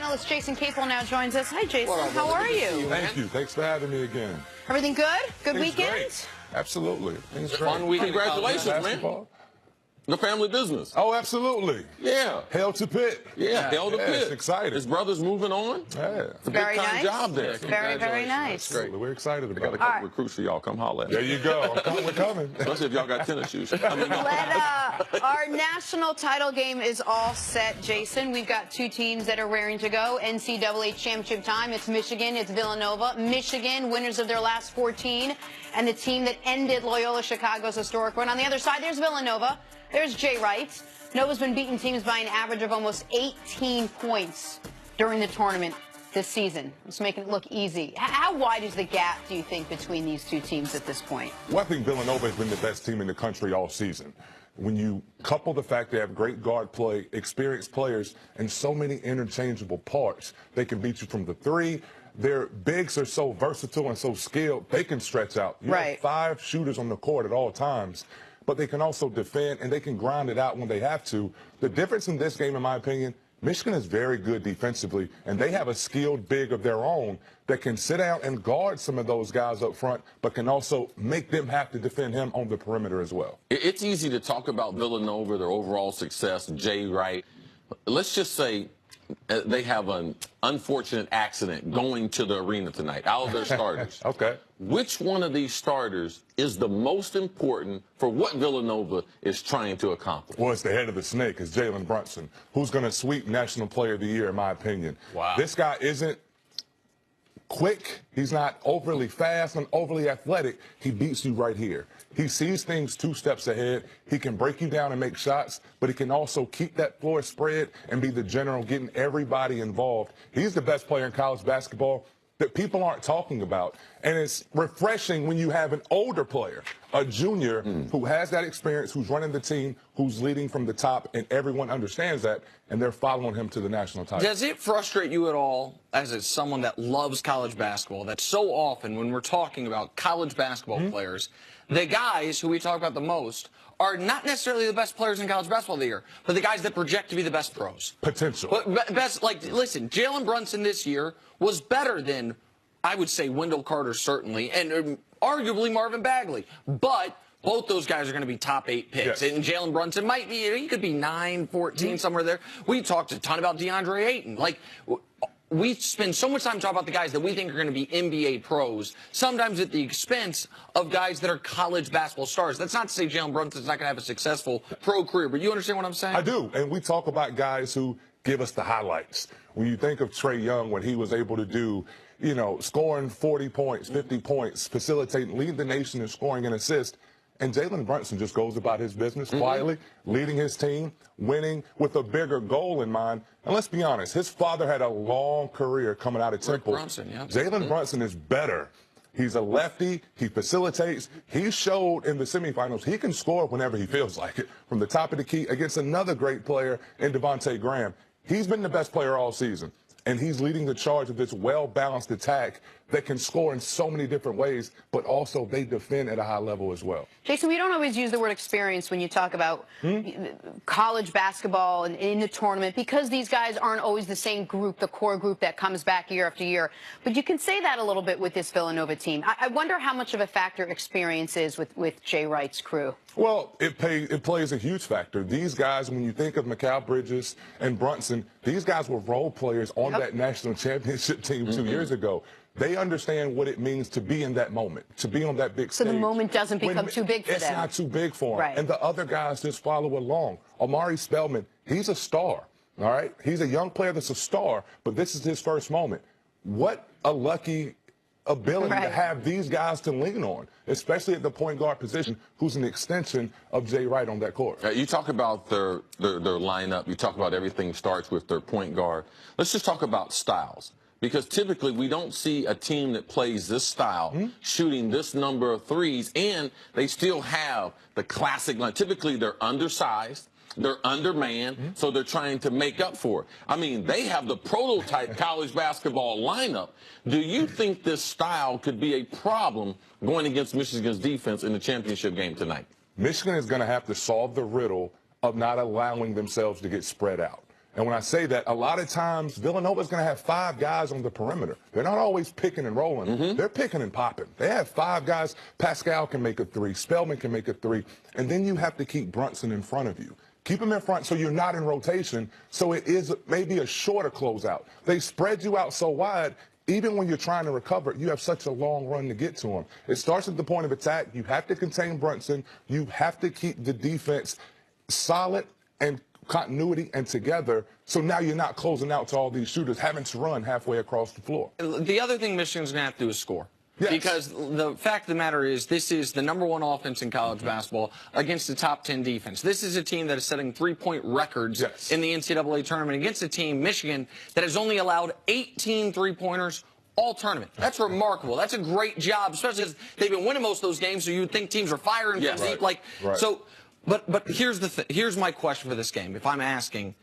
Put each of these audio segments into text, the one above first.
analyst Jason Capel now joins us. Hi, Jason. Well, how are you? Thank you. Thanks for having me again. Everything good? Good Things weekend? great. Absolutely. Things great. Fun weekend. Congratulations, man. Basketball? The family business. Oh, absolutely. Yeah. Hail to Pitt. Yeah, hell to It's Pitt. exciting. His brother's moving on. Yeah. It's a Very big-time nice. job there. Very, very nice. Great. We're excited Got a about it. couple recruits for y'all. Come holler at me. There you go. We're coming. Especially if y'all got tennis shoes. Our national title game is all set, Jason. We've got two teams that are raring to go. NCAA championship time. It's Michigan. It's Villanova. Michigan, winners of their last 14, and the team that ended Loyola Chicago's historic run. On the other side, there's Villanova. There's Jay Wright. Nova's been beating teams by an average of almost 18 points during the tournament this season. It's making it look easy. How wide is the gap, do you think, between these two teams at this point? Well, I think Villanova has been the best team in the country all season. When you couple the fact they have great guard play, experienced players, and so many interchangeable parts, they can beat you from the three. Their bigs are so versatile and so skilled, they can stretch out. You have 5 shooters on the court at all times, but they can also defend and they can grind it out when they have to. The difference in this game, in my opinion, Michigan is very good defensively, and they have a skilled big of their own that can sit down and guard some of those guys up front, but can also make them have to defend him on the perimeter as well. It's easy to talk about Villanova, their overall success, Jay Wright. Let's just say they have an unfortunate accident going to the arena tonight, out of their starters. Okay. Which one of these starters is the most important for what Villanova is trying to accomplish? Well, it's the head of the snake. It's Jalen Brunson, who's going to sweep National Player of the Year, in my opinion. Wow. This guy isn't quick. He's not overly fast and overly athletic. He beats you right here. He sees things 2 steps ahead. He can break you down and make shots, but he can also keep that floor spread and be the general, getting everybody involved. He's the best player in college basketball that people aren't talking about. And it's refreshing when you have an older player, a junior, who has that experience, who's running the team, who's leading from the top, and everyone understands that, and they're following him to the national title. Does it frustrate you at all, as someone that loves college basketball, that so often when we're talking about college basketball players, the guys who we talk about the most are not necessarily the best players in college basketball of the year, but the guys that project to be the best pros? Potential. But best, like, listen, Jalen Brunson this year was better than, I would say, Wendell Carter, certainly, and arguably Marvin Bagley. But both those guys are going to be top 8 picks. Yes. And Jalen Brunson might be, he could be 9, 14, somewhere there. We talked a ton about DeAndre Ayton. Like, we spend so much time talking about the guys that we think are going to be NBA pros, sometimes at the expense of guys that are college basketball stars. That's not to say Jalen Brunson's not going to have a successful pro career, but you understand what I'm saying? I do, and we talk about guys who give us the highlights. When you think of Trae Young, what he was able to do, you know, scoring 40 points, 50 points, facilitating, leading the nation in scoring and assists, and Jalen Brunson just goes about his business quietly, leading his team, winning with a bigger goal in mind. And let's be honest, his father had a long career coming out of Temple. Brunson, yeah. Jalen Brunson is better. He's a lefty. He facilitates. He showed in the semifinals he can score whenever he feels like it, from the top of the key against another great player in Devontae Graham. He's been the best player all season, and he's leading the charge of this well-balanced attack that can score in so many different ways, but also they defend at a high level as well. Jason, we don't always use the word experience when you talk about college basketball and in the tournament, because these guys aren't always the same group, the core group that comes back year after year. But you can say that a little bit with this Villanova team. I wonder how much of a factor experience is with Jay Wright's crew. Well, it plays a huge factor. These guys, when you think of Mikal Bridges and Brunson, these guys were role players on that national championship team 2 years ago. They understand what it means to be in that moment, to be on that big stage. So the moment doesn't become too big for them. It's not too big for them. Right. And the other guys just follow along. Omari Spellman, he's a star, all right? He's a young player that's a star, but this is his first moment. What a lucky ability to have these guys to lean on, especially at the point guard position, who's an extension of Jay Wright on that court. You talk about their lineup. You talk about everything starts with their point guard. Let's just talk about styles. Because typically we don't see a team that plays this style, shooting this number of threes, and they still have the classic line. Typically they're undersized, they're undermanned, so they're trying to make up for it. I mean, they have the prototype college basketball lineup. Do you think this style could be a problem going against Michigan's defense in the championship game tonight? Michigan is going to have to solve the riddle of not allowing themselves to get spread out. And when I say that, a lot of times Villanova's going to have 5 guys on the perimeter. They're not always picking and rolling. They're picking and popping. They have 5 guys. Pascal can make a 3. Spellman can make a 3. And then you have to keep Brunson in front of you. Keep him in front so you're not in rotation, so it is maybe a shorter closeout. They spread you out so wide, even when you're trying to recover, you have such a long run to get to him. It starts at the point of attack. You have to contain Brunson. You have to keep the defense solid and continuity and together, so now you're not closing out to all these shooters having to run halfway across the floor. The other thing Michigan's going to have to do is score. Yes. Because the fact of the matter is this is the #1 offense in college basketball against the top 10 defense. This is a team that is setting 3-point records in the NCAA tournament against a team, Michigan, that has only allowed 18 3-pointers all tournament. That's remarkable. That's a great job, especially because they've been winning most of those games, so you would think teams are firing from deep. So, but here's my question for this game. If I'm asking,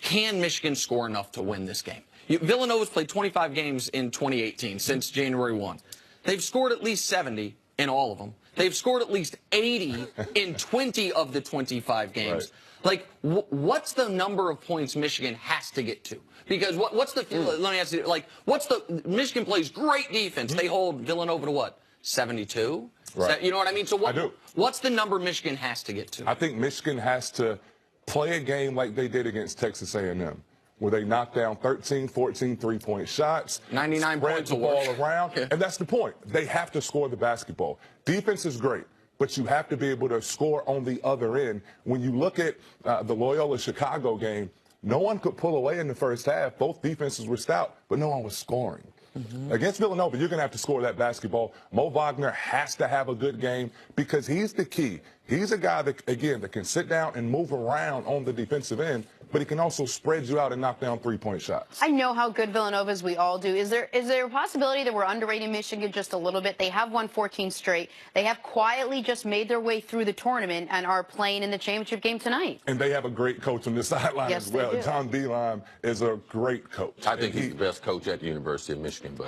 can Michigan score enough to win this game? Villanova's played 25 games in 2018 since January 1. They've scored at least 70 in all of them. They've scored at least 80 in 20 of the 25 games. Like, what's the number of points Michigan has to get to? Because what's the let me ask you, like, what's the Michigan plays great defense. They hold Villanova to what? 72? You know what I mean? So what's the number Michigan has to get to? I think Michigan has to play a game like they did against Texas A&M, where they knock down 13, 14 3-point shots, 99 points the ball around, and that's the point. They have to score the basketball. Defense is great, but you have to be able to score on the other end. When you look at the Loyola Chicago game, no one could pull away in the first half. Both defenses were stout, but no one was scoring. Against Villanova, you're going to have to score that basketball. Mo Wagner has to have a good game because he's the key. He's a guy that, again, that can sit down and move around on the defensive end, but he can also spread you out and knock down 3-point shots. I know how good Villanova is. We all do. Is there a possibility that we're underrating Michigan just a little bit? They have won 14 straight. They have quietly just made their way through the tournament and are playing in the championship game tonight. And they have a great coach on the sideline as well. John Beilein is a great coach. I think he's the best coach at the University of Michigan. But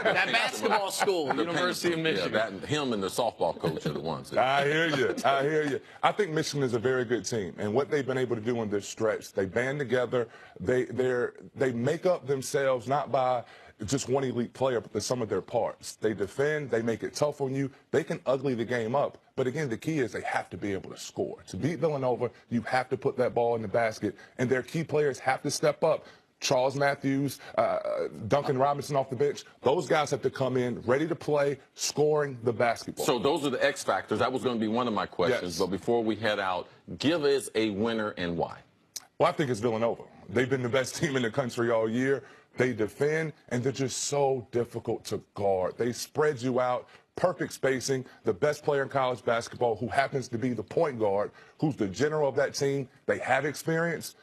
that basketball school, University of Michigan. Yeah, him and the softball coach are the ones. I hear you. I hear you. I think Michigan is a very good team, and what they've been able to do in this stretch, they band together. They make up themselves not by just one elite player, but the sum of their parts. They defend. They make it tough on you. They can ugly the game up. But again, the key is they have to be able to score. To beat Villanova, you have to put that ball in the basket, and their key players have to step up. Charles Matthews, Duncan Robinson off the bench. Those guys have to come in ready to play, scoring the basketball. So those are the X factors. That was going to be one of my questions. But before we head out, give us a winner and why. Well, I think it's Villanova. They've been the best team in the country all year. They defend, and they're just so difficult to guard. They spread you out, perfect spacing. The best player in college basketball, who happens to be the point guard, who's the general of that team. They have experience.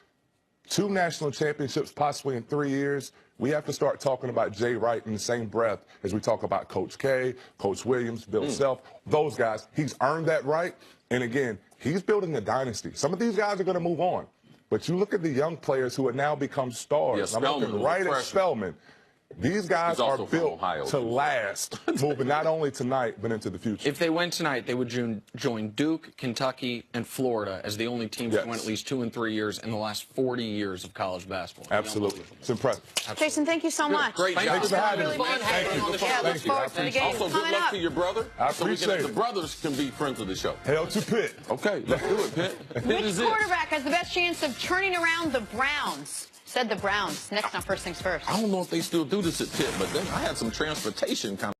2 national championships possibly in 3 years. We have to start talking about Jay Wright in the same breath as we talk about Coach K, Coach Williams, Bill Self, those guys. He's earned that right. And again, he's building a dynasty. Some of these guys are going to move on. But you look at the young players who have now become stars. I'm looking right at Spellman. These guys are built to last, moving not only tonight, but into the future. If they win tonight, they would join Duke, Kentucky, and Florida as the only teams to win at least 2 and 3 years in the last 40 years of college basketball. Absolutely. It's impressive. Jason, thank you so much. Great job. Thanks for having me. Look forward to the game. Also, good luck to your brother. I appreciate it. The brothers can be friends of the show. Hail to Pitt. Okay, let's do it, Pitt. Which quarterback has the best chance of turning around the Browns? Said the Browns. Next on First Things First. I don't know if they still do this at Pitt, but I had some transportation kind of